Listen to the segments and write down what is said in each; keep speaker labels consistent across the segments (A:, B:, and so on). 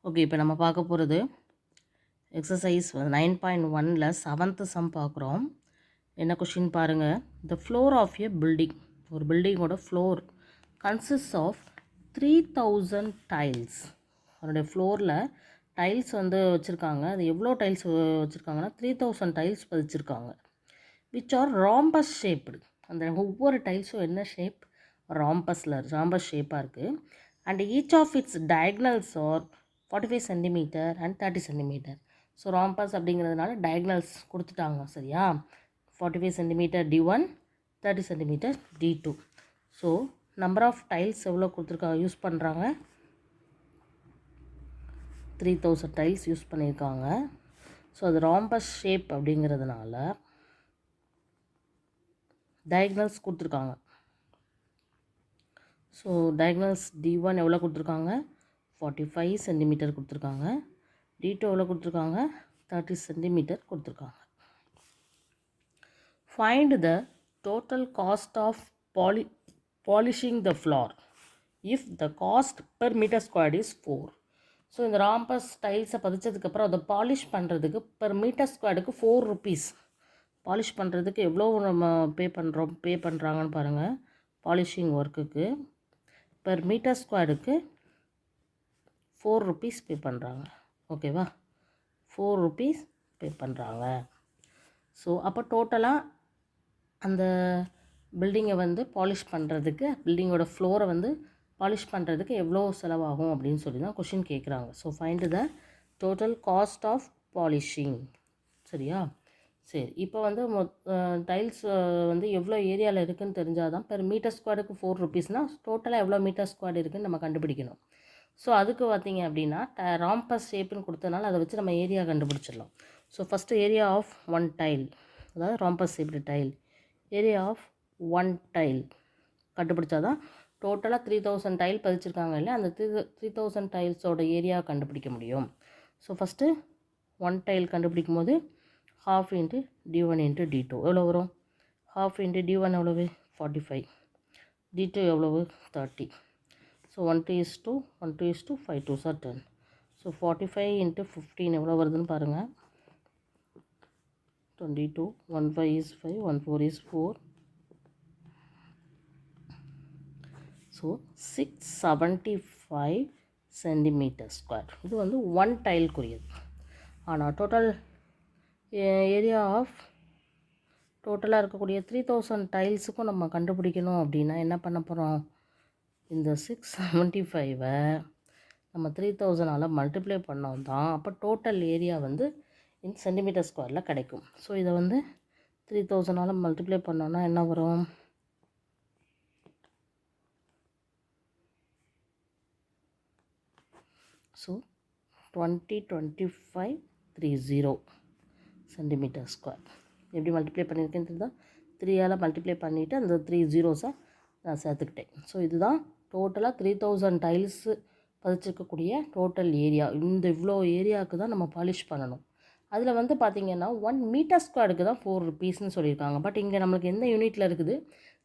A: Okay, இப்போ நம்ம பார்க்க போகிறது எக்ஸசைஸ் 9.1ல் 7th சம் பார்க்குறோம். என்ன கொஷின் பாருங்கள். The floor of a building, ஒரு பில்டிங்கோட ஃப்ளோர் கன்சிஸ்ட் ஆஃப் 3000 டைல்ஸ். அதனுடைய ஃப்ளோரில் டைல்ஸ் வந்து வச்சுருக்காங்க. அது எவ்வளோ டைல்ஸ் வச்சுருக்காங்கன்னா 3000 டைல்ஸ் பதிச்சிருக்காங்க. Which are rhombus shaped. அந்த ஒவ்வொரு டைல்ஸும் என்ன ஷேப்? ராம்பஸ் ஷேப்பாக இருக்குது. And each of its diagonals are 45 centimetre and 30 centimetre. So rhombus அப்படிங்கிறதுனால டயக்னல்ஸ் கொடுத்துட்டாங்க, சரியா? 45 centimetre D1, 30 centimetre D2. So number of tiles எவ்வளோ கொடுத்துருக்காங்க, யூஸ் பண்ணுறாங்க? 3000 டைல்ஸ் யூஸ் பண்ணியிருக்காங்க. ஸோ அது ராம்பஸ் ஷேப் அப்படிங்கிறதுனால டயக்னல்ஸ் கொடுத்துருக்காங்க. ஸோ டயக்னல்ஸ் D1 எவ்வளோ கொடுத்துருக்காங்க? 45 சென்டிமீட்டர் கொடுத்துருக்காங்க. D2 எவ்வளோ கொடுத்துருக்காங்க? 30 சென்டிமீட்டர் கொடுத்துருக்காங்க. Find the total cost of polishing the floor if the cost per metre square is 4. So இந்த ராம்பஸ் டைல்ஸை பதிச்சதுக்கப்புறம் அதை பாலிஷ் பண்ணுறதுக்கு பெர் மீட்டர் ஸ்கொயருக்கு 4 rupees. பாலிஷ் பண்ணுறதுக்கு எவ்வளோ நம்ம பே பண்ணுறாங்கன்னு பாருங்கள். பாலிஷிங் ஒர்க்குக்கு பெர் மீட்டர் ஸ்கொயருக்கு 4 rupees பே பண்ணுறாங்க. ஓகேவா? 4 rupees பே பண்ணுறாங்க. ஸோ அப்போ டோட்டலாக அந்த பில்டிங்கை வந்து பாலிஷ் பண்ணுறதுக்கு, பில்டிங்கோட ஃப்ளோரை வந்து பாலிஷ் பண்ணுறதுக்கு எவ்வளோ செலவாகும் அப்படின்னு சொல்லி தான் கொஷின் கேட்குறாங்க. So find the total cost of polishing. சரியா? சரி, இப்போ வந்து டைல்ஸ் வந்து எவ்வளோ ஏரியாவில் இருக்குதுன்னு தெரிஞ்சால் தான் பெர் மீட்டர் ஸ்கொயருக்கு 4 rupeesனால் டோட்டலாக எவ்வளோ மீட்டர் ஸ்கொயர் இருக்குதுன்னு நம்ம கண்டுபிடிக்கணும். ஸோ அதுக்கு பார்த்தீங்க அப்படின்னா ராம்பஸ் ஷேப்புன்னு கொடுத்தனால அதை வச்சு நம்ம ஏரியா கண்டுபிடிச்சிடலாம். So first area of 1 tile, அதாவது rhombus shaped tile, area of 1 tile கண்டுபிடிச்சா தான் டோட்டலாக 3000 டைல் பதிச்சிருக்காங்க இல்லை, அந்த 3000 டைல்ஸோட ஏரியா கண்டுபிடிக்க முடியும். ஸோ ஃபஸ்ட்டு 1 டைல் கண்டுபிடிக்கும் போது half into D1 into D2 எவ்வளோ வரும்? half into D1 எவ்வளவு? 45. D2 எவ்வளவு? 30. So 1:2, 1:2, 5 2s are 10. So 45 into 15 எவ்வளோ வருதுன்னு பாருங்கள். 22, 1 5 is 5, 1 4 is 4. So 675 centimetre square. இது வந்து 1 டைல்க்குரியது. ஆனால் டோட்டல் ஏரியா ஆஃப் டோட்டலாக இருக்கக்கூடிய 3000 டைல்ஸுக்கும் நம்ம கண்டுபிடிக்கணும் அப்படின்னா என்ன பண்ண போகிறோம்? இந்த 675 நம்ம 3000ஆல் மல்டிப்ளை பண்ணோம் தான் அப்போ டோட்டல் ஏரியா வந்து இந்த சென்டிமீட்டர் ஸ்கொயரில் கிடைக்கும். ஸோ இதை வந்து 3000ஆல் மல்டிப்ளை பண்ணோன்னா என்ன வரும்? So 202530 centimetre square. எப்படி மல்டிப்ளை பண்ணியிருக்கேன்னு தெரியுதா? 3ஆல் மல்டிப்ளை பண்ணிவிட்டு அந்த 3 zeros நான் சேர்த்துக்கிட்டேன். ஸோ இதுதான் டோட்டலாக 3000 டைல்ஸு பதிச்சிருக்கக்கூடிய டோட்டல் ஏரியா. இந்த இவ்வளோ ஏரியாவுக்கு தான் நம்ம பாலிஷ் பண்ணணும். அதில் வந்து பார்த்திங்கன்னா 1 மீட்டர் ஸ்கொயருக்கு தான் 4 rupeesன்னு சொல்லியிருக்காங்க. பட் இங்கே நம்மளுக்கு எந்த யூனிட்டில் இருக்குது?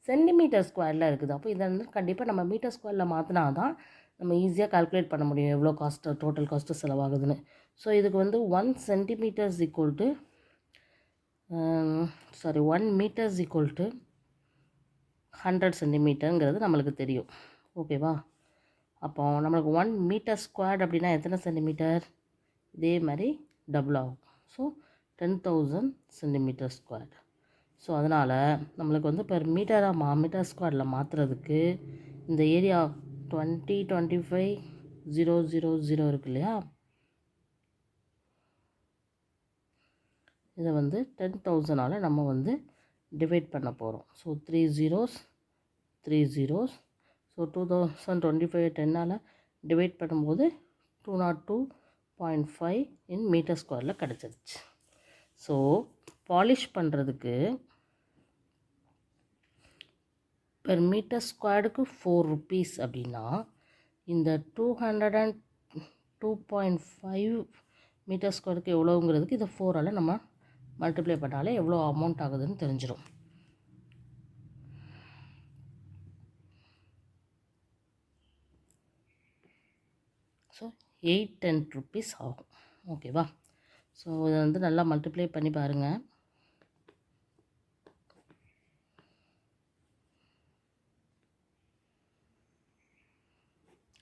A: சென்டிமீட்டர் ஸ்கொயரில் இருக்குது. அப்போ இதை வந்து கண்டிப்பாக நம்ம மீட்டர் ஸ்கொயரில் மாற்றினா தான் நம்ம ஈஸியாக கால்குலேட் பண்ண முடியும் எவ்வளோ காஸ்ட்டு, டோட்டல் காஸ்ட்டு செலவாகுதுன்னு. ஸோ இதுக்கு வந்து 1 centimeter is equal to 1 meter is equal to 100 சென்டிமீட்டருங்கிறது நம்மளுக்கு தெரியும். ஓகேவா? அப்போ நம்மளுக்கு 1 மீட்டர் ஸ்கொயர்ட் அப்படின்னா எத்தனை சென்டிமீட்டர்? இதே மாதிரி டபுள் ஆகும். So 10,000 centimetre square. ஸோ அதனால் நம்மளுக்கு வந்து பெர் மீட்டர் ஸ்கொயரில் மாற்றுறதுக்கு இந்த ஏரியா 2025,000 இருக்கு இல்லையா, இதை வந்து 10,000ஆல் நம்ம வந்து டிவைட் பண்ண போகிறோம். So 3 zeros, 3 zeros. ஸோ 2025 10ஆல் டிவைட் பண்ணும்போது 202.5 இன் மீட்டர் ஸ்கொயரில் கிடச்சிருச்சு. ஸோ பாலிஷ் பண்ணுறதுக்கு பெர் மீட்டர் ஸ்கொயருக்கு 4 rupees அப்படின்னா இந்த 202.5 மீட்டர் ஸ்கொயருக்கு எவ்வளோங்கிறதுக்கு இதை 4ஆல் நம்ம மல்டிப்ளை பண்ணாலே எவ்வளோ அமௌண்ட் ஆகுதுன்னு தெரிஞ்சிடும். ஸோ 810 ருபீஸ் ஆகும். ஓகேவா? ஸோ இதை வந்து நல்லா மல்டிப்ளை பண்ணி பாருங்கள்.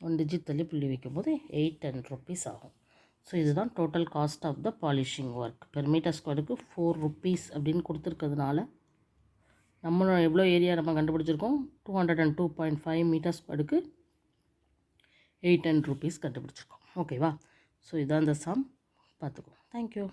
A: ஒன் டிஜிட் தள்ளி புள்ளி வைக்கும்போது 810 ருபீஸ் ஆகும். ஸோ இதுதான் total cost of the polishing work. Per metre ஸ்கொயருக்கு 4 ருபீஸ் அப்படின்னு கொடுத்துருக்கிறதுனால நம்ம எவ்வளோ ஏரியா நம்ம கண்டுபிடிச்சிருக்கோம், 202.5 மீட்டர் ஸ்கொயருக்கு 810 ருபீஸ் கண்டுபிடிச்சிருக்கோம். ஓகேவா? ஸோ இதான் இந்த சம் பார்த்துக்கோ. தேங்க்யூ.